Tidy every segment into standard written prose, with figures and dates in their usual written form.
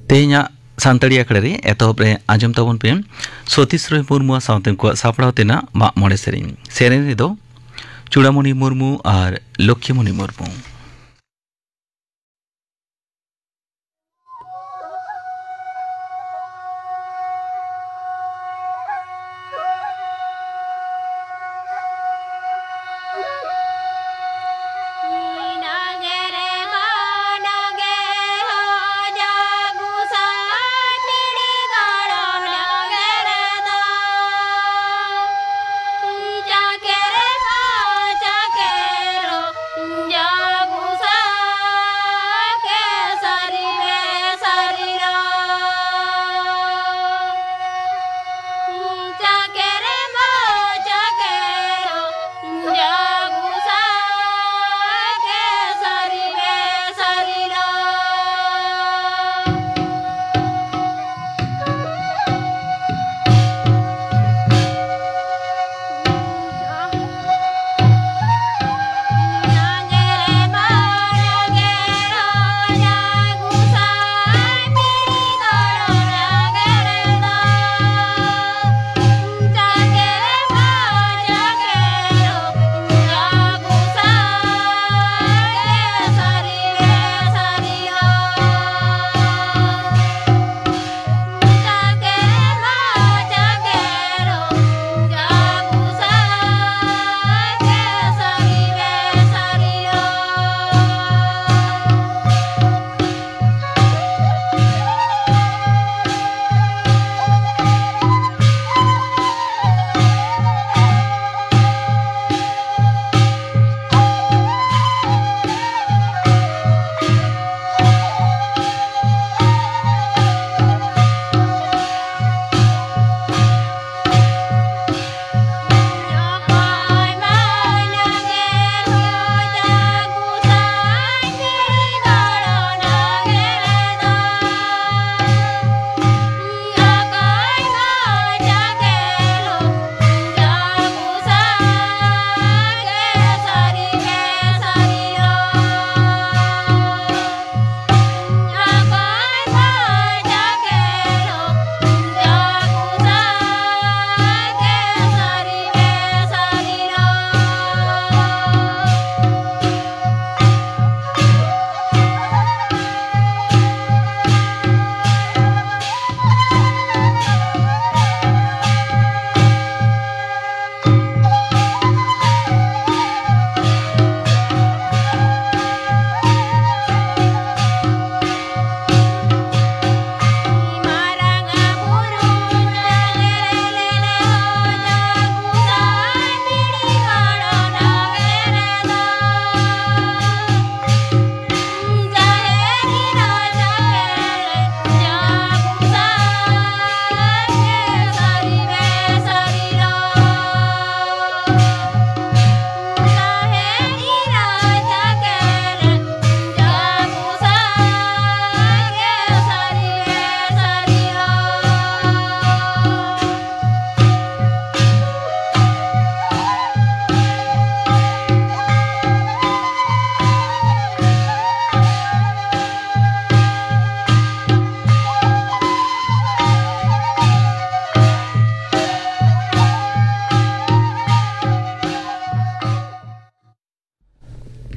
तेहना सानताड़ी आखड़ा रे एतहब रे आंजम ताबन पे सतीश रॉय मुर्मू सावते को सापड़ाव तेना माग मोड़े सेरेन रे दो चूड़ामणि मुर्मू और लक्ष्मीमणि मुर्मू।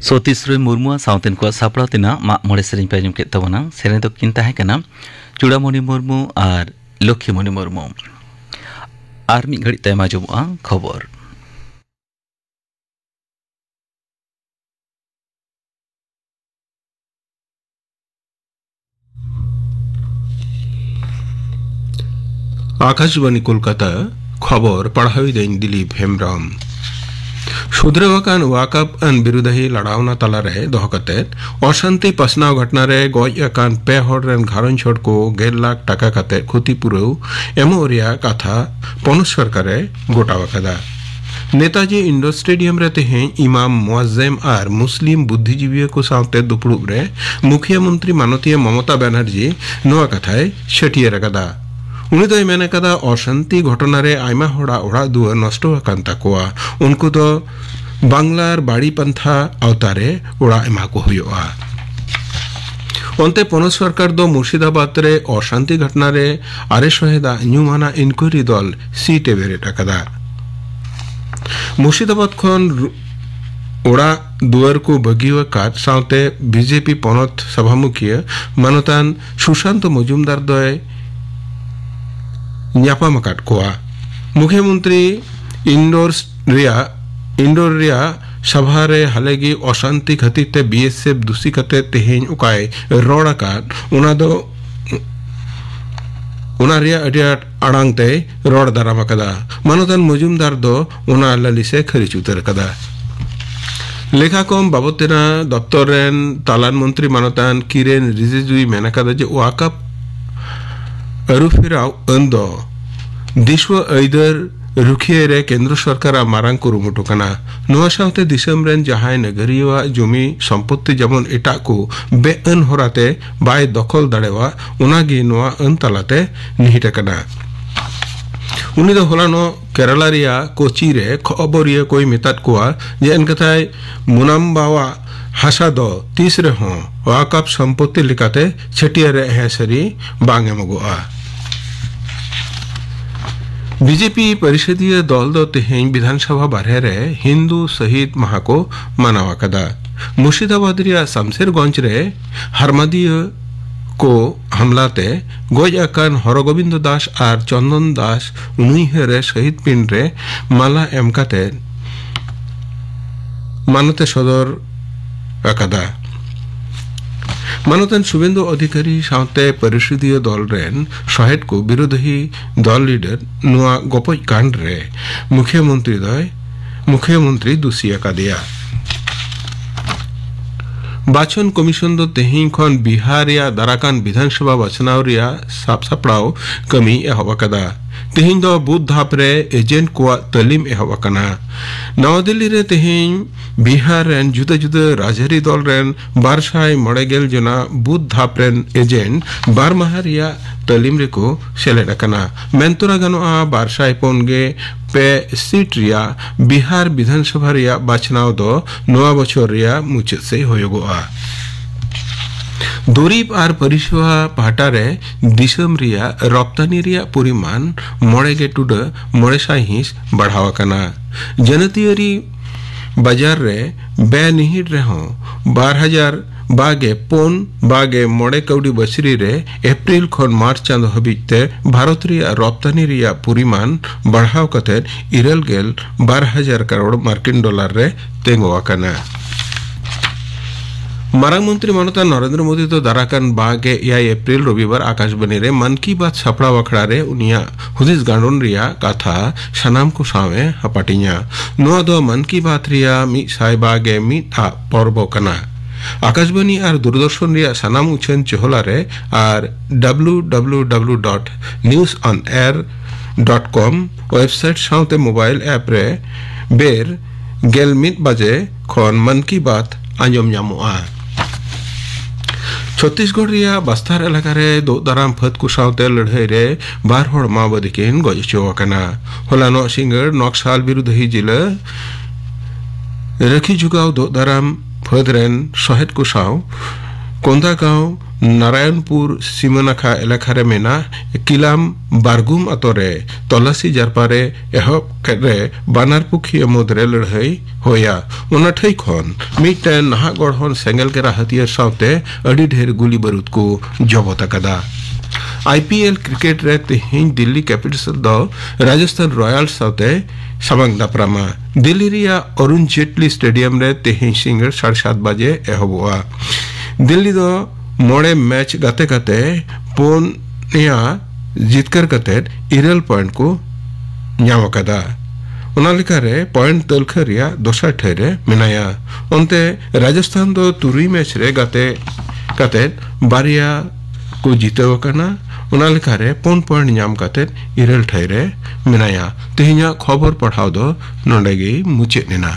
सतीश रॉय मुर्मू सावतेन को सापड़ाव तेना माग मोड़े सेरेन पे आंजम के तबना सेरेन दो किन ताहे कना चूड़ामणि मुर्मू और लक्ष्मीमणि मुर्मू। आर मिद घड़ी तायम आंजमोगा खबर। आकाशवाणी कोलकाता खबर पढ़ाई दें दिलीप हेमब्रम। सुद्रेवाकान वाकफ अन बिरुदाही लड़ावना तलारे दोहकते अशांति पसनाव घटना रे गज अकान पे हर रेन घारंज हर को 1.5 लाख टाका कते क्षतिपूरण एमो रिया कथा पनत सरकारे गोटावाकादा। नेताजी इंडोर स्टेडियम रे तेहें इमाम मुआज्जेम और मुस्लिम बुद्धिजीवी को सावते दुपुड़ुब रे मुखिया मंत्री माननीय ममता बनर्जी नोआ कथाय छटियर अकादा। उनी दो मेन कदा अशांति घटना रे आयमा होड़ा ओड़ा दुआर नष्ट अकान ताकोआ उनको तो बांग्लार बाड़ी पंथा अवतारे ओड़ा एमा को हुयोआ। onte ponos sarkar do Murshidabad re অশান্তি ঘটনা রে আরে সহেদা নিউমানা ইনকোয়ারি দল সিটে বেরে টাকাদা মুর্শিদাবাদ খন ওড়া দুয়ার কো বগিওয়া কাট সাউতে বিজেপি পনত সভামুখী মানতান সুশান্ত মজুমদার দয় ᱧᱟᱯᱟᱢᱟᱠᱟᱫ ᱠᱚᱣᱟ মুখ্যমন্ত্রী ইন্ডোর রিয়া সভারে হালেগি অশান্তি খাতিরতে বিএসএফ দোষী কাতে তেহেñ উকায় রড় আকাদ ওনা রিয়া আডিয়াট আড়াংতে রড় দারাম আকাদা মানতান মজুমদার দো ওনা লালিসে খরিচ উতার কাদা লেখাকম বাবতেনা দপ্তরেন তালান মন্ত্রী মানতান কিরেন রিজিজুই মেনাকাদা যে ওয়াকাপ अरुफिराव अंदो दिशव ऐदर रुखिये रे केंद्र सरकार मारांग कुरुमुटु कना नोआ साउते दिसम रेन जहाय नगरीय जमी सम्पत्ति जेमन एटा को बेअन होराते बाय दखल दाड़ेवा उनागी नोआ अन तालाते निहित कना उनी दो होलानो केरला रिया कोची रे खबरिया कोई मेतात कोआ जे एनकथाय मुनाम्बावा हासा दो तीसरे हों वाकफ सम्पत्ति लिखाते छटिया रे हेसरी बांगे मगुआ बीजेपी परिषदीय दल दो तेहेñ विधानसभा बारहे रे हिंदू शहीद माह को मनावा कदा मुर्शिदाबाद रिया शमशेरगंज रे हरमादिय को हमलाते गज आकान हरगोविंद दास और चंदन दास उन्हीं रे शहीद पिंड रे माला एमकाते मानते सदर अकादा मानतन शुभेंदु अधिकारी साउते परिषदीय दल रेन शहीद को विरोधी दल लीडर नुआ गोपज कांड रे मुख्यमंत्री दोषी अकादिया बाचन कमिशन दो तेहेñ खन बिहार या दाराकान विधानसभा बचनाव रिया साफ सापड़ाव कमी एहब अकादा तेहेñ दो बुध धाप रे एजेंट कोआ तालीम एहब अकाना नवा दिल्ली रे तेहेñ बिहार रेन जुदा जुदा राजहरी दल रेन 200 जना बुध धाप रेन एजेंट बार माह रिया तालीम रे को सेलेद अकाना मेंतोरा गानोआ 205 पे सीट रिया बिहार विधानसभा रिया बाचनाव दो नवा बछर रिया मुचाद से होयोगोआ दुरीब और परिसेवा पाहटारे दिसम रिया रप्तानी रिया परिमाण 9.9 हिस बढ़ावा कना जनतियरी बाजार रे बेनिहिट रे हो 12,000 कौड़ी बछरी रे एप्रिल खन मार्च चांदो हबिते भारत रिया रप्तानी रिया परिमाण बढ़ाव कते 12,000 करोड़ मार्किन डॉलर रे तेंगोवा कना मारांग मंत्री मानता नरेंद्र मोदी तो दाराकान बागे या एप्रिल रविवार आकाशवाणी रे मन की बात छपड़ा वखड़ा रे उनिया हुदिस गांडोन रिया कथा सनाम को सावे हपाटिया नोआ दो मन की बात रिया मी साय बागे मी आ पर्व कना आकाशवाणी और दूरदर्शन रिया सनाम उछन चहला रे और www.newsonair.com वेबसाइट साउते मोबाइल ऐप रे बेर गेल मित बजे खन मन की बात आंजम ᱧᱟᱢᱚᱜᱼᱟ छत्तीसगढ़ रिया बस्तार इलाका रे दो दाराम फत को साउते लड़ाई रे 12 हड़ माओवादी किन गज चोकना होलानो सिंगर नक्सल विरोधी जिला रखी जुगाव दो दाराम फत रेन शहीद को साउ कोंदा गांव नारायणपुर सीमानाखा इलाका रे मेना किलाम बारगुम अतरे तलासी जारपारे एहब करे बानार पुखी मुद्रे लड़ाई होया उना ठई खन मिटन नाहागढ़ हन सेंगल के हथियार साउते अड़ी ढेर गुली बारूद को जबत कदा आईपीएल क्रिकेट रे तेहेñ दिल्ली कैपिटल्स दो राजस्थान रॉयल्स साउते सामांग दापरामा दिल्ली रिया अरुण जेटली स्टेडियम रे तेहेñ सिंगर 7:30 बजे एहबुआ दिल्ली दो मोड़े मैच गाते गाते पोनिया जितकर कते 2 पॉइंट को ᱧᱟᱢ कदा रे पॉइंट तलखा रिया दोसा ठेरे मिनाया उनते राजस्थान दो 3 मैच रे गाते कते बारिया को जीतव कना रे 4 पॉइंट ᱧᱟᱢ कते 2 ठेरे मिनाया तेहिया खबर पढ़ाव दो नोंडेगी मुचेदना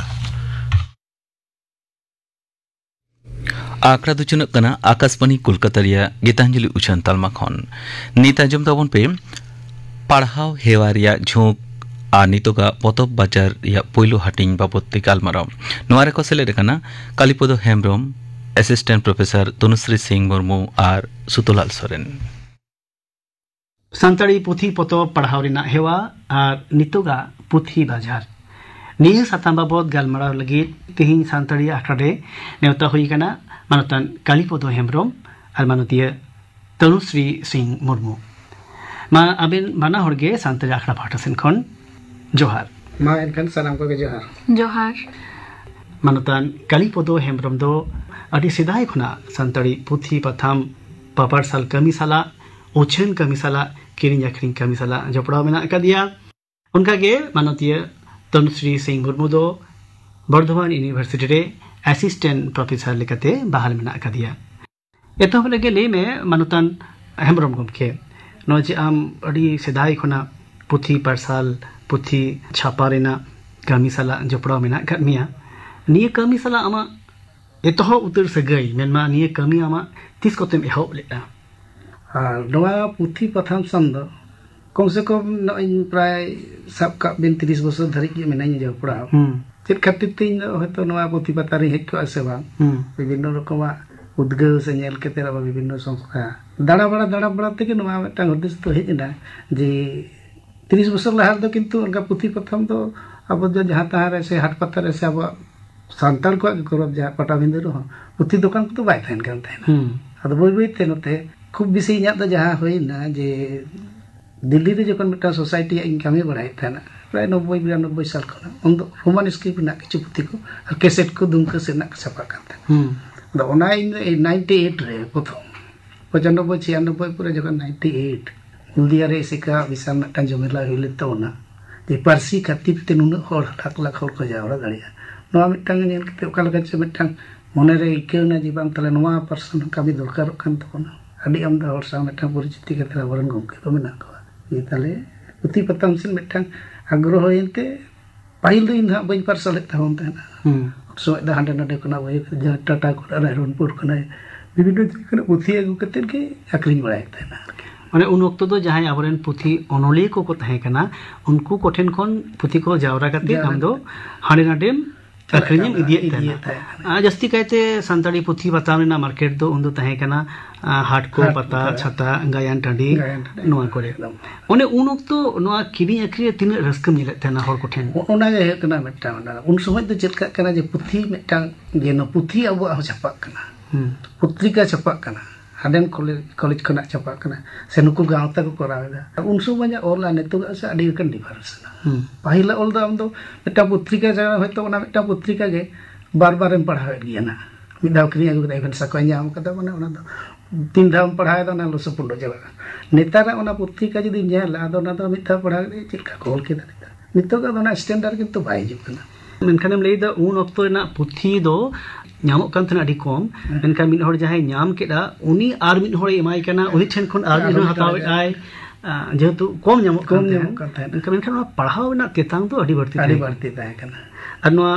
आंकड़ा दुचनक कना आकाशवाणी कोलकाता रिया गीतांजलि उछन तालमा खन नीत आंजम ताबन पे पढ़ाव हेवा रिया झोंक आ नितोगा पतब बाजार रिया पोइलो हाटिंग बाबत ते गालमाराव नोआ रे को सेलेद कना कालीपद हेम्ब्रम असिस्टेंट प्रोफेसर तनुश्री सिंह मुर्मू और सुतोलाल सोरेन। सानताड़ी पुथी पतब पढ़ाव रेना हेवा और नितोगा पुथी बाजार निया साताम बाबद गालमाराव लगी तेहिं सानताड़ी आखड़ा रे नेवता हुई कना मानतान कालीपद हेम्ब्रम और मानतीय तनुश्री सिंह मुर्मू मा आबेन बाना हरगे सानताड़ी आखड़ा पाठा सेन खन जोहार मा एनखान सानाम को जोहार जोहार मानतान कालीपद हेम्ब्रम दो अति सिदाय खुना सानताड़ी पुथी पथाम पापार साल कमी साला ओछन कमी साला किरिंग अखरिंग कमी साला जपड़ाव मेना दिया उनका के मानतीय तनुश्री सिंह मुर्मू दो बर्धमान यूनिवर्सिटी रे असिस्टेंट प्रोफेसर लेकाते बहाल मेना दिया एतहब लगे ले में मानतान हेम्ब्रम गमके नो जे आम अड़ी सिदाय खुना पुथी पारसाल पुथी छापा रेना कमी साला जपड़ाव मेना मिया निये कमी साला आमा एतहब उतर सगई मेनमा निये कमी आमा तीस कोतेम एहब लेता और नवा पुथी पथाम संद कम से कम प्राय सब का बिन 30 बছর धरि के मेनाई जो पढ़ाव चेत खातिर तीन हयतो नवा पुथी पतारी हेज को आसे बा विभिन्न रकमा उद्गाव से नेल के तेरा विभिन्न संस्था दाड़ा बड़ा ते के नवा मिटांग उद्देश तो हेज ना जे 30 बছর लहार दो किंतु उनका पुथी पथाम तो अब जो जहां तहां रे से हाट पत्ता रे से अब सांताल को करब जा पटाबिंदु रहो पुथी दुकान को तो बाय थाइन कान थाइन अद बोई बोई ते नते खूब बेसी इना तो जहाँ होइना जे दिल्ली रे जखन मिटा सोसाइटी इन कमी बढ़ाई थाना प्राय 90-92 साल खना उन दो रोमान स्क्रिप्ट ना किछु पुथी को और कैसेट को दुमका से ना छापा काते द ओना इन 98 रे प्रथम 95-96 पूरे जखन 98 हल्दिया रे सिका विशाल मिटा जमेला होइले तो ना जे पारसी खातिर ते नुन हर लाख हर को जावरा दाड़िया नवा मिटांग नेल कते ओका लगा से मिटांग मने रे इकेना जी बाम तले नवा पर्सन कमी दरकार कान तोना अड़ी आमदा और सा मिटांग परिचिति कते वरन गमके तो मेना को ये तले पुथी पताम सिन मिटांग आग्रह होइनते पाइल दो इन बइन पार्सल तावन ताना सो दा हंडे नडे कोना वय टाटा को रायरनपुर कोना विभिन्न जगह पुथी अगु कते के अक्रिन बड़ाय ताना माने उन वक्त तो जहां आबरेन पुथी अनोलिया को तहे कना उनको कोठेन खन पुथी को जावरा कते हम दो हांडे नाडेम अखरिनिम इदिया जस्ती कहते सानताड़ी पुथी बताम ना मार्केट दो उन दो तहे कना हाट को पता छाता गायन टांडी नोआ करे ओने उन वक्त नोआ किनी अखरी तीन रस्कम मिले तना हर कोठेन ओना गे कना मेटा उन समय तो चेलका कना जे पुथी मेटा जे न पुथी अब छापा कना पत्रिका छापा कना हाडेन कॉलेज खना छापा कना से नुकु गांवता को करावेदा उन समय ओला नेतो से अडी कन डिफरेंस पहिला ओल दो हम दो मेटा पत्रिका जगह होतो ओना मेटा पत्रिका गे बार-बार एम पढ़ावे गिया ना मिदाव करी अगु दे भनसा को न्याम कदा माने ओना दो 3 धाम पढ़ाए दो ना लसो पुंडो जबा नेतारा ओना पत्रिका जदी नेल आदो ना दो मिथा पढ़ा चिलका कोल के दानी नितो का दोना स्टैंडर्ड किंतु बाय हिजुग कना मेनखानेम लई दा उन वक्त रेना पुथी दो ᱧᱟᱢᱚᱜ ᱠᱟᱱ ᱛᱟᱦᱮᱱᱟ ᱟᱹᱰᱤ ᱠᱚᱢ ᱢᱮᱱᱠᱷᱟᱱ ᱢᱤᱫ ᱦᱚᱲ ᱡᱟᱦᱟᱸᱭ ᱧᱟᱢ ᱠᱮᱫᱟ ᱩᱱᱤ ᱟᱨ ᱢᱤᱫ ᱦᱚᱲᱮ ᱮᱢᱟᱭ ᱠᱟᱱᱟ ᱩᱱᱤ ᱴᱷᱮᱱ ᱠᱷᱚᱱ ᱟᱨ ᱢᱤᱫ ᱦᱚᱲ ᱦᱟᱛᱟᱣᱮᱫᱟᱭ जेहेतु कम ᱧᱟᱢᱚᱜ ᱠᱟᱱ ᱛᱟᱦᱮᱱ मेनखान पढ़ाव ᱨᱮᱱᱟᱜ ᱛᱮᱛᱟᱝ ᱫᱚ ᱟᱹᱰᱤ ᱵᱟᱹᱲᱛᱤ ᱛᱟᱦᱮᱸ ᱠᱟᱱᱟ ᱟᱨ ᱱᱚᱣᱟ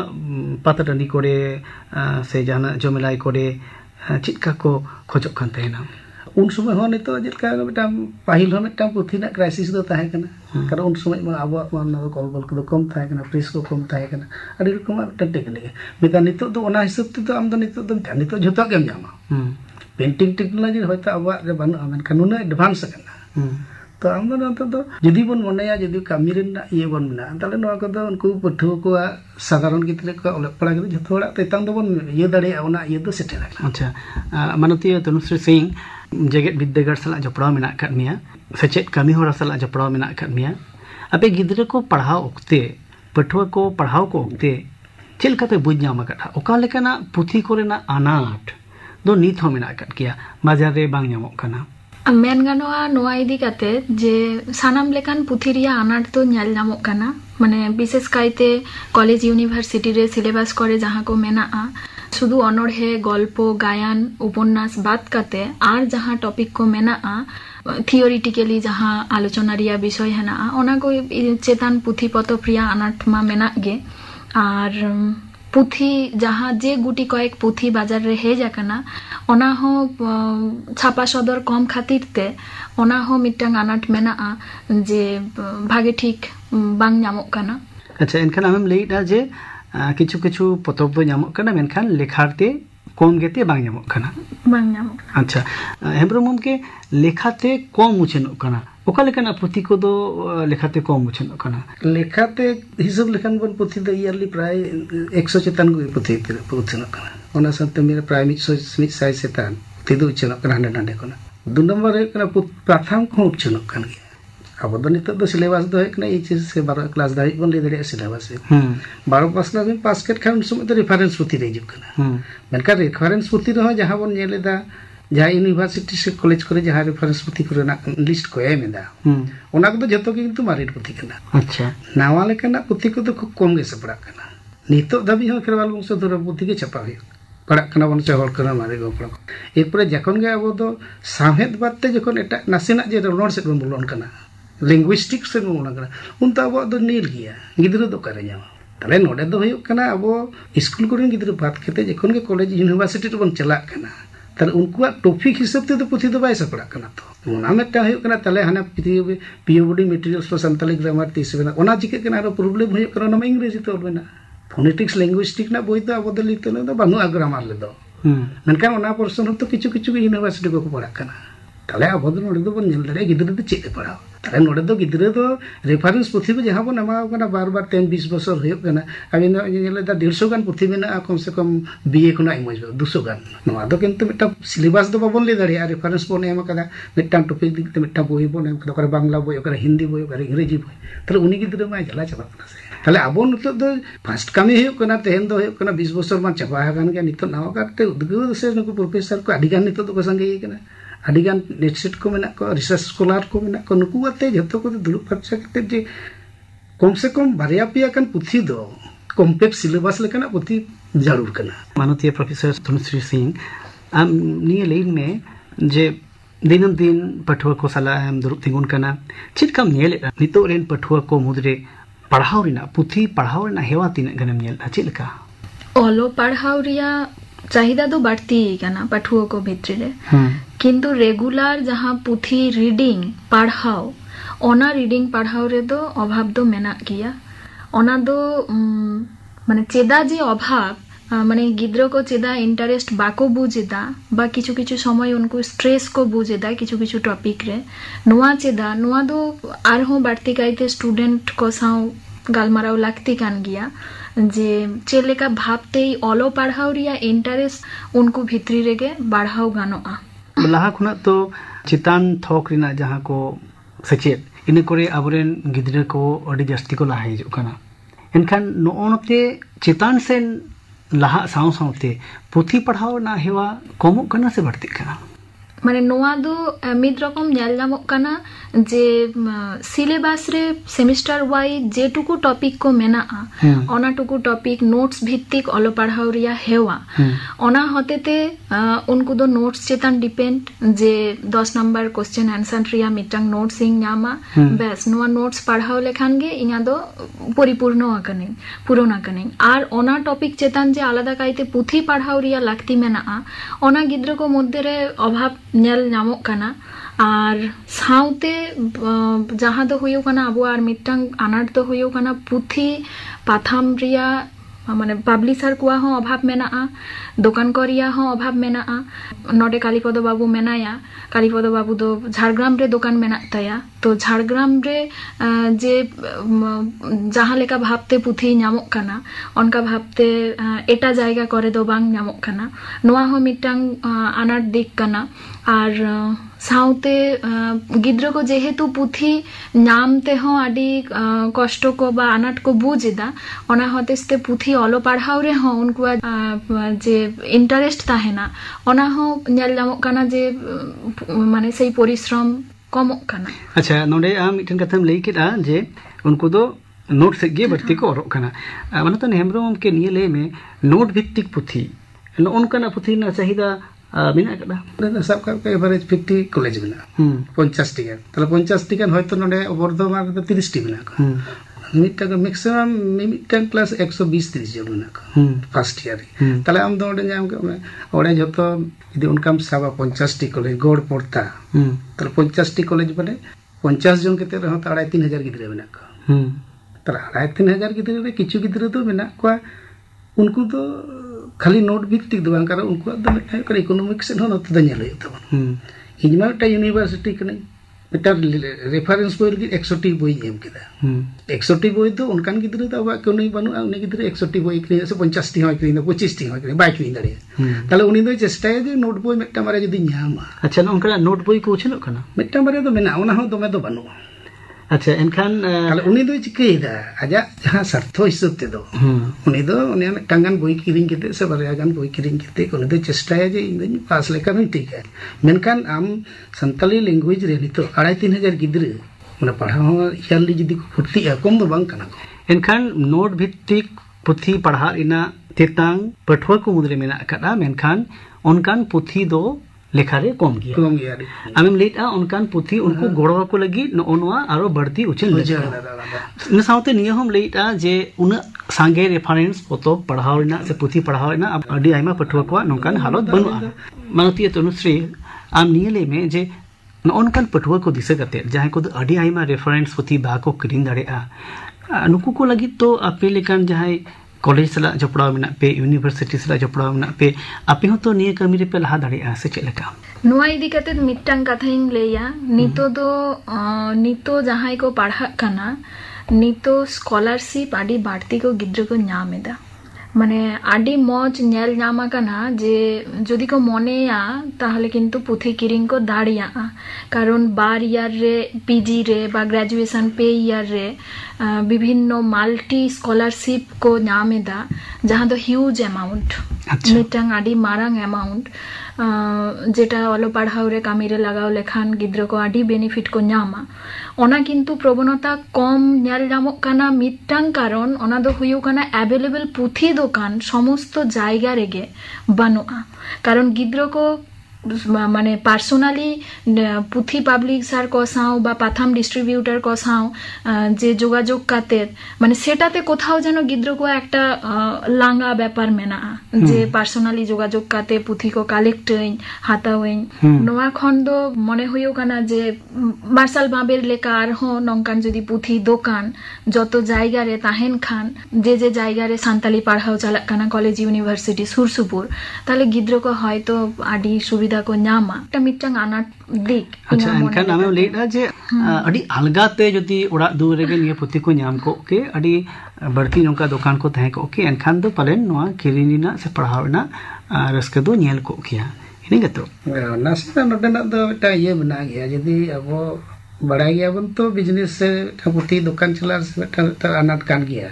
ᱯᱟᱛᱟ ᱴᱟᱺᱰᱤ ᱠᱚᱨᱮ ᱥᱮ ᱡᱟᱦᱟᱱᱟᱜ ᱡᱚᱢᱮᱞᱟᱭ ᱠᱚᱨᱮ ᱪᱮᱫᱠᱟ ᱠᱚ ᱠᱷᱚᱡᱚᱜ ᱠᱟᱱ ᱛᱟᱦᱮᱱᱟ उन समय हो नितो जेलका मिटाम पाहिल हो मिटाम पुथी ना क्राइसिस दो ताहे कना कारण उन समय मा आबो मा कॉलबल को कम ताहे कना प्रेस को कम ताहे कना अडी रकम टेक्निक मिता नितो दो ओना हिसाब ते तो आम दो नितो झोता गेम जामा पेंटिंग टेक्नोलॉजी होयता आबो रे बन आमेन कानून एडवांस कना तो आम दो जदी बन मनेया जदी कामी रेना ये बन ना ताले नवा को दो उनको पठुआ को साधारण गितरे को ओले पड़ा के झोतो हड़ा तेतांग दो बन ये दाड़े ओना ये दो सेटेल अच्छा मानतीय तनुश्री सिंह जेगेट विद्यागार साला जपड़ाव मेना काट मिया सेचेत कमी होरा साला जपड़ाव मेना काट मिया अपे गिद्रे को पढ़ाव ओक्ते पठुआ को पढ़ाव को ओक्ते चेल का पे बुझ जामा काटा ओका लेकाना पुथी कोरेना अनाट दो नीत हो मेना काट किया बाजार रे बांग ᱧᱟᱢᱚᱜ ᱠᱟᱱᱟ मेन गानोआ नोआ इदी काते जे सानाम लेकान पुथी रिया अनाट तो ᱧᱮᱞ ᱧᱟᱢᱚᱜ ᱠᱟᱱᱟ माने विशेष कायते कॉलेज यूनिवर्सिटी रे सिलेबस करे जहां को मेनाआ शुधु अनोढ़े गल्प गायन उपन्यास बात काते आर जहां टॉपिक को मेनाआ थियोरिटिकली जहां आलोचना रिया विषय हेनाआ ओना को चेतन पुथी पतब रिया अनाट मा मेना गे आर पुथी जहां जे गुटी कয়েক पुथी बाजार रे हेज आकना ओना हो छापा सदर कम खातिर ते ओना हो मिटांग अनाट मेनाआ जे भागे ठीक बांग ᱧᱟᱢᱚᱜ ᱠᱟᱱᱟ अच्छा एनखान आमेम लईदा जे किछु किछु पतब दो ᱧᱟᱢᱚᱜ ᱠᱟᱱᱟ मेनखान लेखारते कम गेते बांग ᱧᱟᱢᱚᱜ ᱠᱟᱱᱟ ᱵᱟᱝ ᱧᱟᱢᱚᱜ ᱠᱟᱱᱟ। ᱟᱪᱪᱷᱟ ᱦᱮᱢᱵᱨᱚᱢ ᱜᱚᱢᱠᱮ ᱞᱮᱠᱷᱟᱛᱮ ᱠᱚᱢ ᱩᱪᱷᱟᱹᱱᱚᱜ ᱠᱟᱱᱟ ᱚᱠᱟ ᱞᱮᱠᱟᱱᱟᱜ ᱯᱩᱛᱷᱤ ᱠᱚᱫᱚ ᱞᱮᱠᱷᱟᱛᱮ ᱠᱚᱢ ᱩᱪᱷᱟᱹᱱᱚᱜ ᱠᱟᱱᱟ? লেখাতে হিসাব লেখান বন পুঁথি ᱫᱚ ইয়ারলি প্রায় 100 চেতান ᱜᱮ পুঁথি উচ্চারণᱚᱜ ᱠᱟᱱᱟ ᱚᱱᱟ ᱥᱟᱶᱛᱮ ᱢᱤᱫ ᱯᱨᱟᱭ 100 চেতান পুঁথি ᱫᱚ ᱩᱪᱷᱟᱹᱱᱚᱜ ᱠᱟᱱᱟ ᱦᱟᱸᱰᱮ ᱱᱟᱰᱮ ᱠᱷᱚᱱᱟᱜ। 2 নম্বর ᱦᱩᱭᱩᱜ ᱠᱟᱱᱟ ᱯᱟᱛᱷᱟᱢ ᱠᱚᱦᱚᱸ ᱩᱪᱷᱟᱹᱱᱚᱜ ᱠᱟᱱ ᱜᱮᱭᱟ। ᱟᱵᱚ ᱫᱚ ᱱᱤᱛᱚᱜ ᱫᱚ ᱥᱤᱞᱮᱵᱟᱥ ᱫᱚ ᱦᱩᱭᱩᱜ ᱠᱟᱱᱟ এইচএস ᱥᱮ 12 ᱠᱞᱟᱥ ᱫᱷᱟᱹᱵᱤᱡ ᱵᱚᱱ ᱞᱟᱹᱭ ᱫᱟᱲᱮᱭᱟᱜᱼᱟ ᱥᱤᱞᱮᱵᱟᱥ 12 ᱯᱟᱥ ᱠᱞᱟᱥ ᱵᱤᱱ ᱯᱟᱥ ᱠᱮᱫ ᱠᱷᱟᱱ ᱩᱱ ᱥᱚᱢᱚᱭ ᱫᱚ ᱨᱮᱯᱷᱟᱨᱮন্স ᱯᱩᱛᱷᱤ ᱨᱮ ᱦᱤᱡᱩᱜ ᱠᱟᱱᱟ। ᱢᱮᱱᱠᱷᱟᱱ ᱨᱮᱯᱷᱟᱨᱮন্স ᱯᱩᱛᱷᱤ ᱨᱮᱦᱚᱸ ᱡᱟᱦᱟᱸ ᱵᱚᱱ ᱧᱮᱞ ᱮᱫᱟ ᱡᱟᱦᱟᱸ ᱤᱭᱩᱱᱤᱵᱷᱟᱨᱥᱤᱴᱤ ᱥᱮ ᱠᱚᱞᱮᱡᱽ ᱠᱚᱨᱮ ᱡᱟᱦᱟᱸ ᱨᱮᱯᱷᱟᱨᱮন্স ᱯᱩᱛᱷᱤ ᱠᱚᱨᱮᱱᱟᱜ ᱞᱤস্ট ᱠᱚ ᱮᱢ ᱮᱫᱟ ᱚᱱᱟ ᱠᱚᱫᱚ ᱡᱚᱛᱚ ᱜᱮ ᱠᱤᱱᱛᱩ ᱢᱟᱨᱮ ᱯᱩᱛᱷᱤ ᱠᱟᱱᱟ। ᱟᱪᱪᱷᱟ ᱱᱟᱣᱟ ᱞᱮᱠᱟᱱᱟᱜ ᱯᱩᱛᱷᱤ ᱠᱚᱫᱚ ᱠᱷᱩᱵ ᱠᱚᱢ ᱜᱮ ᱥᱟᱯᱲᱟᱜ ᱠᱟᱱᱟ। ᱱᱤᱛᱚᱜ ᱫᱷᱟᱹᱵᱤᱡ ᱦᱚᱸ ᱠᱷᱮᱨᱣᱟᱞ ᱵᱚᱝᱥᱚ ᱫᱷᱚᱨᱚ ᱯᱩᱛᱷᱤ ᱜᱮ ᱪᱷᱟᱯᱟ ᱦᱩᱭᱩᱜ ᱯᱟᱲᱟᱜ ᱠᱟᱱᱟ ᱵᱚᱱ ᱥᱮ ᱦᱚᱲ ᱠᱟᱱᱟ ᱢᱟᱨᱮ ᱜᱚᱯᱲᱟ ᱠᱚ। ᱮᱨᱯᱚᱨᱮ ᱡᱚᱠᱷᱚᱱ ᱜᱮ ᱟᱵᱚ ᱫᱚ ᱥᱟᱶᱦᱮᱫ ᱵᱟᱫ ᱛᱮ ᱡᱚᱠᱷᱚᱱ ᱮᱴᱟᱜ ᱱᱟᱥᱮᱱᱟᱜ ᱡᱮ ᱨᱚᱲ ᱥᱮᱫ ᱵᱚᱱ ᱵᱚᱞᱚᱱ ᱠᱟᱱᱟ लिंगुइस्टिक से बोलना करा उन तो अब दो नील गया गिद्र दो करे जामा तले नोडे दो हुयुक कना अब स्कूल कोरेन गिद्र बात केते जखन के कॉलेज यूनिवर्सिटी बन चला कना तले उनकुआ टॉपिक हिसाब ते तो पुथी दो बाय सपड़ा कना तो ओना मेटा हुयुक कना तले हाना POD materials for Santali grammar तीस बेना ओना चिके कना रो प्रॉब्लम हुयुक कना ना इंग्लिश तो बेना फोनेटिक्स लिंगुइस्टिक ना बोई तो अब दो लितो ना बानु ग्रामर ले दो मेनका ओना पर्सन तो किछु किछु यूनिवर्सिटी को पढ़ा कना तले अब दो नोडे दो बन नेल दरे गिद्र दो चेक पढ़ा तले नोडे दो गिद्र दो रेफरेंस पुथी को जहां बन एमा कना बार बार 10-20 बছর हुयुक कना अबिन नेल दा 150 गान पुथी मेना कम से कम बीए खुना इमोज 200 गान नोआ दो किंतु मिटा सिलेबस दो बाबन ले दड़िया रेफरेंस बन एमा कदा मिटा टॉपिक दिक ते मिटा बोई बन एम कदा बांग्ला बोई ओकरा हिंदी बोई ओकरा अंग्रेजी बोई तले उनी गिद्र मा जला चबा कना से तले अब नितो दो फर्स्ट कमी हुयुक कना तेहन दो हुयुक कना 20 बছর मा चबा गान के नितो नाव काते उद्गो से नुको प्रोफेसर को आदि गान नितो दो संगे कना आदिगान नेटसेट को मेना को रिसर्च स्कॉलर को मेना को नुकु आते जतो को दुलुप फरचा कते जे कम से कम बारिया पिया कन पुथी दो कॉम्पैक्ट सिलेबस लेकना पुथी जरूर कना। माननीय प्रोफेसर धनुश्री सिंह आम निये लेन में जे दिनम दिन पठुआ को सलाह हम दुरुप तिंगुन कना चित कम नेले नितो रेन पठुआ को मुद्रे पढ़ाव रिना पुथी पढ़ाव रिना हेवा तिन गनम नेल चिलका ओलो पढ़ाव रिया चाहिदा दो बढ़ती कना पठुआ को भितरी रे किंतु रेगुलर जहाँ पुथी रीडिंग पढ़ाओ ओना रीडिंग पढ़ाओ रे दो अभाव दो मेना किया ओना दो माने चेदा जे अभाव माने गिद्रो को चेदा इंटरेस्ट बाको बुझेदा बा किछु किछु समय उनको स्ट्रेस को बुझेदा किछु किछु टॉपिक रे नुआ चेदा नुआ दो आरहो बढ़ती काइते स्टूडेंट को साउ गालमाराव लागती कान गया जे चेलेका भावते ओलो पढ़ाओ रिया इंटरेस्ट उनको भितरी रेगे बढ़ाओ गानोआ लाहा खुना तो चितान थोक रिना जहाँ को सचेत इन करे अबरेन गिद्रे को अडी जस्ती को लाहा हिजुक कना एनखान नोनते चितान से लाहा साउ साउते पुथी पढ़ाओ ना हेवा कमो कना से बढ़ती कना माने नोआ दो मिद रकम नेल नामक कना जे सिलेबस रे सेमिस्टर वाइज जे टुकु टॉपिक को मेना ओना टुकु टॉपिक नोट्स भित्तिक ओलो पढ़ाओ रिया हेवा ओना होतेते उनको दो नोट्स चेतन डिपेंड जे 10 नंबर क्वेश्चन आंसर रिया मिटंग नोट्स इं नामा बेस नोआ नोट्स पढ़ाओ लेखान गे इना दो परिपूर्ण आकने पूर्ण आकने आर ओना टॉपिक चेतन जे आलादा काइते पुथी पढ़ाओ रिया लागती मेना ओना गिद्र को मध्य रे अभाव नेल नामक कना और साउते जहाँ दो हुयो कना अबो आर मिटंग अनाट दो हुयो कना पुथी पाथाम रिया माने पब्लिशर कुआ हो अभाव मेना दुकान को रिया हो अभाव मेना नोडे कालीपद बाबू मेनाया कालीपद बाबू दो झाड़ग्राम रे दुकान मेना तया तो झाड़ग्राम रे जे जहाँ लेका भावते पुथी नामक कना उनका भावते एटा जायगा करे दो बांग नामक कना नोआ हो मिटंग अनाट दिक कना और साउते गिद्र को जेहेतु पुथी नामते हो आडी कष्ट को बा अनाट को बुझेदा ओना होतेस्ते पुथी ओलो पढ़ाओ रे हो उनको जे इंटरेस्ट ताहेना ओना हो नेल नामक कना जे माने सही परिश्रम कमक कना। अच्छा नोडे आम मिटन कथम लई केदा जे उनको दो नोट से गे बढ़ती को और कना माने तो हेमब्रम के निये में नोट भित्तिक पुथी उनका ना पुथी ना चाहिदा मिना कदा सब का एवरेज 50 कॉलेज मेना 50 टी गान तले 50 टी गान होयतो नोडे बर्धमान रे 30 टी मेना मिटा मैक्सिमम मिटन क्लास 120-30 जन मेना फर्स्ट ईयर तले आम दो ओडे जाम के ओडे जतो यदि उनकाम साबा 50 टी कॉलेज गोड़ पड़ता तले 50 टी कॉलेज बने 50 जन केते रहो 3000 गिद्रे मेना तले 3000 गिद्रे रे किछु गिद्रे तो मेना को उनको तो खाली नोट भित्तिक दो कारण उनको इकोनॉमिक से नोट दो नेल तबन इनमा यूनिवर्सिटी कने मिटा रेफरेंस बोई लगी 100टी बोई एम केदा 100टी बोई दो उनकान गिद्रे तो अब कोई बानु उनी गिद्रे 100टी बोई क्री से 50टी होय क्री 25टी होय क्री बाय क्री दाड़े ताले उनी दो चेष्टा जे नोट बोई मिटा मारे जदी न्यामा अच्छा उनका नोट बोई को उछलो कना मिटा मारे तो मेना उना हो दोमे दो बानु अच्छा एनखान ताले उनी दो चिकेदा आजा जहां सार्थो हिसाब ते दो उनी दो उनी टांगन बोई किरिंग केते से बारे गान बोई किरिंग केते उनी दो चेष्टा जे इन पास लेका नहीं ठीक है मेनखान आम संताली लैंग्वेज रे नितो 2,500 गिद्रे माने पढ़ाओ याली जदी को फुर्ती कम दो बांग कना को एनखान नोट भित्तिक पुथी पढ़ा इना तेतांग पठवा को मुद्रे मेना कदा मेनखान उनकान पुथी दो लेखा रे कम गया आमेम लेटा उनकान पुथी उनको गोड़वा को लगी नोनवा आरो बढ़ती उछल न साउते निया हम लेटा जे उन सांगे रेफरेंस फोटो पढ़ावना से पुथी पढ़ावना अब अडी आइमा पठवा को नोनकान हालत बनुआ मानती तनुश्री आम नियले में जे नोनकान पठवा को दिसे कते जहां को अडी आइमा रेफरेंस पुथी बा को किरिन दाड़ेआ नुकु को लगी तो आपे लेकान जहां कॉलेज सला जपड़ाव में पे यूनिवर्सिटी सला जपड़ाव में पे आपे हो तो निये कमी रे पे लहा दाड़ेआ से चलेका नुआ इदी कते मिटटांग कथाइन लेया नितो जहां को पढ़ा कना नितो स्कॉलरशिप आडी बाड़ती को गिद्र को नामेदा माने आडी मौज नेल नामा कना जे जदि को मनेया ताहले किन्तु पुथी किरिंग को दाड़िया कारण बार ईयर रे पीजी रे बा ग्रेजुएशन पे ईयर रे विभिन्न माल्टी स्कॉलरशिप को नामेदा जहां दो ह्यूज अमाउंट मिटांग आडी मारांग अमाउंट जेटा ओलो पढ़ाओ रे कामी रे लगाओ लेखान गिद्र को आडी बेनिफिट को नामा ओना किन्तु प्रवणता कम नेल नामक काना मिटांग कारण ओना दो हुयो काना अवेलेबल पुथी दोकान समस्त जायगा रेगे बानुआ कारण गिद्र को माने पार्सोनाली पुथी पाब्लिशर को साव बा पाथाम डिस्ट्रीब्यूटर को साव जे जोगाजोग काते माने सेटाते कोथाओ जेनो गिद्र को एकटा लांगा व्यापार मेना जे पार्सोनाली जोगाजोग काते पुथी को कालेक्ट हातावेन नोआ खंडो मने होयो काना जे मार्शल बाबेर लेका आर हो नंकान जदी पुथी दोकान जतो जायगा रे ताहेन खान जे जायगा रे सान्ताली पढ़ाओ चाला काना कॉलेज यूनिवर्सिटी सुरसुपुर ताले गिद्र को हयतो आडी सुविधा को नामा मिटांग आना दिक अच्छा एनखान आमे लेटा जे अडी अलगाते जदी ओड़ा दू रेगे निये पुथी को नाम को के अडी बढ़ती नोका दुकान को तहे को के एनखान दो पालेन नोआ किरिनिना से पढ़ावना रस्के दो नेल को किया इने गतो नासना नोडेना दो एटा ये बना गया जदी अब बड़ा गया बन तो बिजनेस से पुथी दुकान चला से अनाट कान गया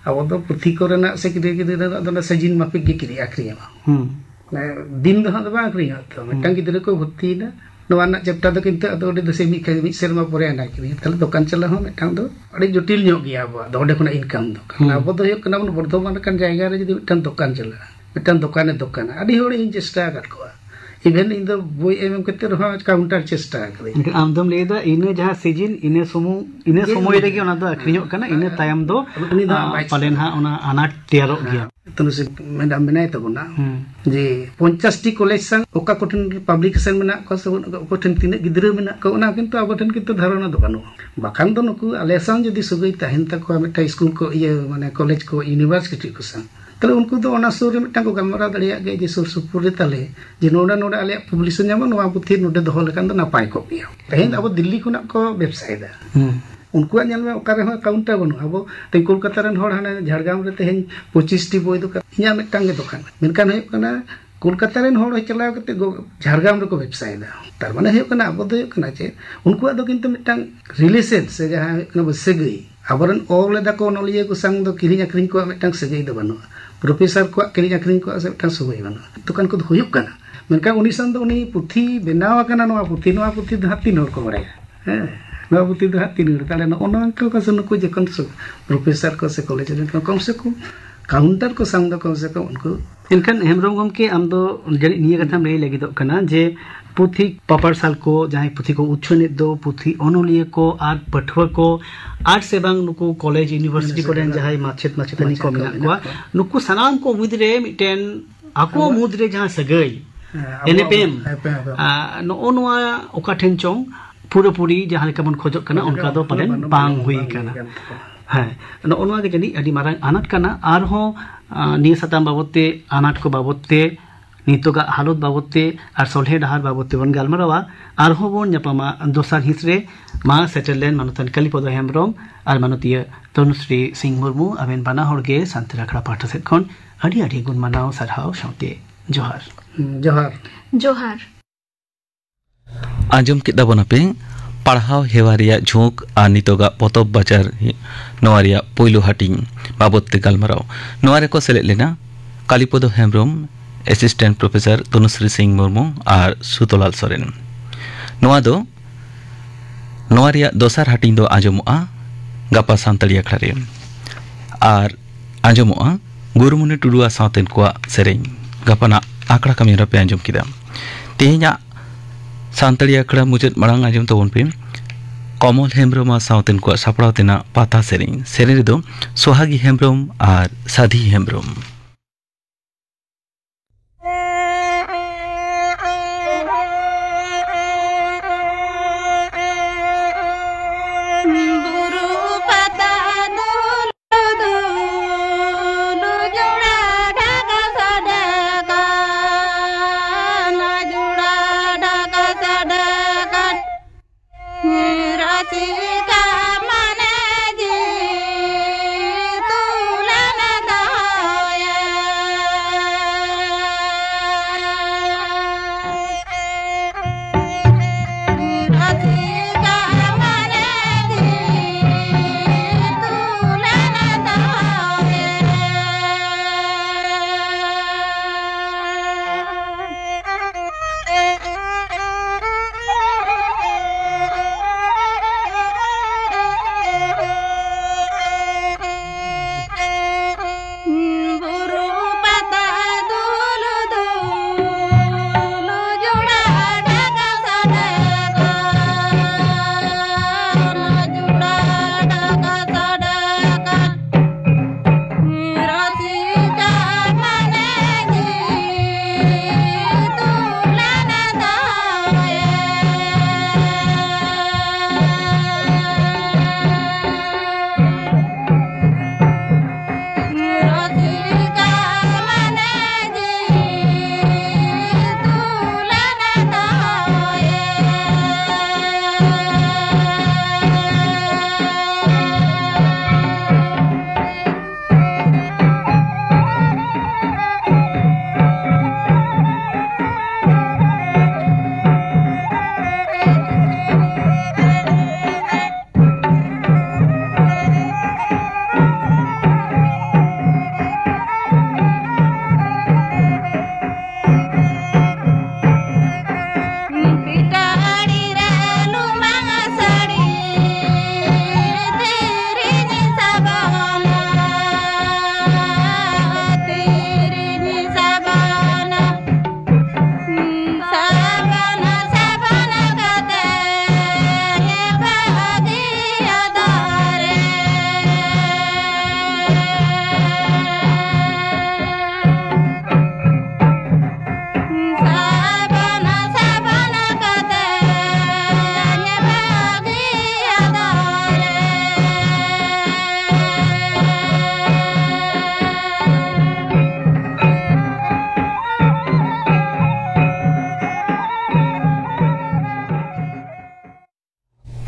अब तो पुथी कोरेना से किदे दो सजिन माफिक गे किरि आखरिया दिन दो हाँ बांग रही तो मिटांग गिद्रे को भर्ती ना नवाना चैप्टर दो किंतु अदो ओडे से मी सेरमा परे आना कि तले दुकान चला हो मिटांग दो अड़ी जटिल ᱧᱚᱜ गया अब ओडे खना इनकम दो अब दो हुयो कना बर्धमान कान जायगा रे जदी मिटांग दुकान चला मिटांग दुकान अड़ी होड़ इन चेष्टा कर को इवेन इन दो बोई एम कते रहा काउंटर चेष्टा करे आम दम लेदा इने जहां सीजन इने समय रेगे ओना दो अखरिñोग kana इने तायम दो पालेन हा ओना अनाट तैयारो गया तनुसे मैडम बनाय तबना जे 50 टी कॉलेज संग ओका कोठन पब्लिकेशन मेना को कोठन तिने गिद्रे मेना को ओना किंतु अबठन किंतु धारणा दो बानो बाखान दो नुकु आलेसान जदी सुगई ताहेन तक मेटा स्कूल को ये माने कॉलेज को यूनिवर्सिटी को संग तले उनको तो ओना सुर में मिटा को गलमरा दड़िया गे जे सुर सुपुर रे तले जे नोडा आले पब्लिकेशन जामा नोवा पुथी नोडे दोहो लेकान दो नापाय को पिया तहेन अब दिल्ली खुना को वेबसाइट दा उनको नेल में ओकारे हो काउंटर बनु अब ते कोलकाता रन होड़ हाने झाड़गाम रे तेहेन 25 टी बोय दुकान इया मिटांग गे दुकान मेनकान होय कना कोलकाता रन होड़ चलाव कते झाड़गाम रे को वेबसाइट दा तार माने होय कना अब दो होय कना जे उनको दो किंतु मिटांग रिलेशन से जहां होय कना बसेगई अबरन ओले दा को नलिये को संग दो किरिन अखरिन को मिटांग सगई दो बनु प्रोफेसर को किरिन अखरिन को से मिटांग सुगई बनु दुकान को होय कना मेनकान उनी संग दो उनी पुथी बनाव कना नोवा पुथी हाती नोर को बड़ाय हैं नोवा पुथी दो हाती नोर ताले नो ओना अंकल को से नुको जे कन प्रोफेसर को से कॉलेज रे कम से कम काउंटर को संग दो कम से कम उनको इनखान हेमरम गम के आम दो जड़ी निये कथाम लई लगी दो कना जे पुथी पापड़ साल को जहां पुथी को उच्छने दो पुथी ओनोलिये को आर पठवा को आर से बांग नुको कॉलेज यूनिवर्सिटी को जहां माचेतनी को मेना को नुको सनाम को मुद रे मिटेन आको मुद रे जहां सगई एनएपएम नोआ ओका ठेन चोंग पूरा पूरी जहां लेका बन खोजक कना उनका दो पालन बांग हुई कना ᱦᱮᱸ ᱱᱚᱜᱼᱚ ᱱᱚᱣᱟ ᱜᱮ ᱡᱟᱹᱱᱤᱡ ᱟᱹᱰᱤ ᱢᱟᱨᱟᱝ ᱟᱱᱟᱴ ᱠᱟᱱᱟ ᱟᱨᱦᱚᱸ ᱱᱤᱭᱟᱹ ᱥᱟᱛᱟᱢ ᱵᱟᱵᱚᱫ ᱛᱮ ᱟᱱᱟᱴ ᱠᱚ ᱵᱟᱵᱚद ᱛᱮ ᱱᱤᱛᱚᱜᱟᱜ ᱦᱟᱞᱚᱛ ᱵᱟᱵᱚᱫ ᱛᱮ ᱟᱨ ᱥᱚᱞᱦᱮ ᱰᱟᱦᱟर ᱵᱟᱵᱚᱫ ᱛᱮᱵᱚᱱ ᱜᱟᱞᱢᱟᱨᱟᱣᱟ ᱟᱨᱦᱚᱸ ᱵᱚᱱ ᱧᱟᱯᱟᱢᱟ ᱫᱚᱥᱟᱨ ᱦᱤᱸᱥ ᱨᱮ ᱢᱟ ᱥᱮᱴᱮᱨ ᱞᱮᱱ ᱢᱟᱱᱚᱛᱟᱱ ᱠᱟᱞᱤᱯᱚᱫᱚ ᱦᱮᱢᱵᱨᱚᱢ ᱟᱨ ᱢᱟᱱᱚᱛᱤᱭᱟᱹ ᱛᱚᱱᱩᱥᱨᱤ ᱥᱤᱝ ᱢᱩᱨᱢᱩ ᱟᱵᱮᱱ ᱵᱟᱱᱟ ᱦᱚᱲ ᱜᱮ ᱥᱟᱱᱛᱟᱲ ᱟᱠᱷᱲᱟ ᱯᱟᱦᱴᱟ ᱥᱮᱫ ᱠᱷᱚᱱ ᱟᱹᱰᱤ ᱟᱹᱰᱤ ᱜᱩᱱ ᱢᱟᱱᱟᱣ ᱥᱟᱨᱦᱟᱣ ᱥᱟᱶᱛᱮ ᱡᱚᱦᱟᱨ ᱡᱚᱦᱟᱨ ᱡᱚᱦᱟᱨ ᱟᱸᱡᱚᱢ ᱠᱮᱫᱟ ᱵᱚᱱ ᱟᱯᱮ ᱯᱟᱲᱦᱟᱣ ᱦᱮᱣᱟ ᱨᱮᱭᱟᱜ ᱡᱷᱩᱸᱠ ᱟᱨ ᱱᱤᱛᱚᱜᱟᱜ ᱯᱚᱛᱚᱵ ᱵᱟᱡᱟᱨ ᱱᱚᱣᱟ ᱨᱮᱭᱟᱜ ᱯᱳᱭᱞᱳ ᱦᱟᱹᱴᱤᱧ ᱵᱟᱵᱚᱫ ᱛᱮ ᱜᱟᱞᱢᱟᱨᱟᱣ ᱱᱚᱣᱟ ᱨᱮᱠᱚ ᱥᱮᱞᱮᱫ ᱞᱮᱱᱟ ᱠᱟᱞᱤᱯᱚᱫᱚ ᱦᱮᱢᱵᱨᱚᱢ ᱮᱥᱤᱥᱴᱮᱱᱴ ᱯᱨᱚফᱮᱥᱚᱨ ᱛᱚᱱᱩᱥᱨᱤ ᱥᱤᱝ ᱢᱩᱨᱢᱩ ᱟᱨ ᱥᱩᱛᱚᱞᱟᱞ ᱥᱚᱨᱮᱱ ᱱᱚᱣᱟ ᱨᱮᱭᱟᱜ ᱫᱚᱥᱟᱨ ᱦᱟᱹᱴᱤᱧ ᱫᱚ ᱟᱸᱡᱚᱢᱚᱜᱼᱟ ᱜᱟᱯᱟ ᱥᱟᱱᱛᱟᱲᱤ ᱟᱠᱷᱲᱟ ᱨᱮ ᱟᱨ ᱟᱸᱡᱚᱢᱚᱜᱼᱟ ᱜᱩᱨᱩᱢᱩᱱᱤ ᱴᱩᱰᱩᱣᱟᱜ ᱥᱟᱶᱛᱮᱱ ᱠᱚᱣᱟᱜ ᱥᱮᱨᱮᱧ ᱜᱟᱯᱟᱱᱟᱜ ᱟᱠᱷᱲᱟ ᱠᱟᱹᱢᱤ ᱨᱮᱯᱮ ᱟᱸᱡᱚᱢ ᱠᱮᱫᱟ ᱛᱮᱦᱮᱧᱟᱜ ᱥᱟᱱᱛᱟᱲᱤ ᱟᱠᱷᱲᱟ ᱢᱩᱪᱟᱹᱫ ᱢᱟᱲᱟᱝ ᱟᱸᱡᱚᱢ ᱛᱟᱵᱚᱱ ᱯᱮ ᱠᱚᱢᱚᱞ ᱦᱮᱢᱵᱨᱚᱢ ᱟᱨ ᱥᱟᱶᱛᱮᱱ ᱠᱚᱣᱟᱜ ᱥᱟᱯᱲᱟᱣ ᱛᱮᱱᱟᱜ ᱯᱟᱛᱟ ᱥᱮᱨᱮᱧ ᱨᱮᱫᱚ ᱥᱚᱦᱟᱜᱤ ᱦᱮᱢᱵᱨᱚᱢ ᱟᱨ ᱥᱟᱫᱷᱤ ᱦᱮᱢᱵᱨᱚᱢ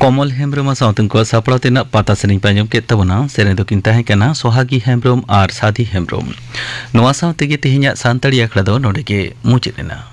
ᱠᱚᱢᱚᱞ ᱦᱮᱢᱵᱨᱚᱢ ᱥᱟᱶᱛᱮᱱ ᱠᱚ ᱥᱟᱯᱲᱟᱣ ᱛᱮᱱᱟᱜ ᱯᱟᱛᱟ ᱥᱮᱨᱮᱧ ᱯᱮ ᱟᱸᱡᱚᱢ ᱠᱮᱫ ᱛᱟᱵᱚᱱᱟ ᱥᱮᱨᱮᱧ ᱫᱚᱠᱤᱱ ᱛᱟᱦᱮᱸ ᱠᱟᱱᱟ ᱥᱚᱦᱟᱜᱤ ᱦᱮᱢᱵᱨᱚᱢ ᱟᱨ ᱥᱟᱫᱷᱤ ᱦᱮᱢᱵᱨᱚᱢ ᱱᱚᱣᱟ ᱥᱟᱶᱛᱮᱜᱮ ᱛᱮᱦᱮᱧᱟᱜ ᱥᱟᱱᱛᱟᱲᱤ ᱟᱠᱷᱲᱟ ᱫᱚ ᱱᱚᱰᱮ ᱜᱮ ᱢᱩᱪᱟᱹᱫ ᱮᱱᱟ।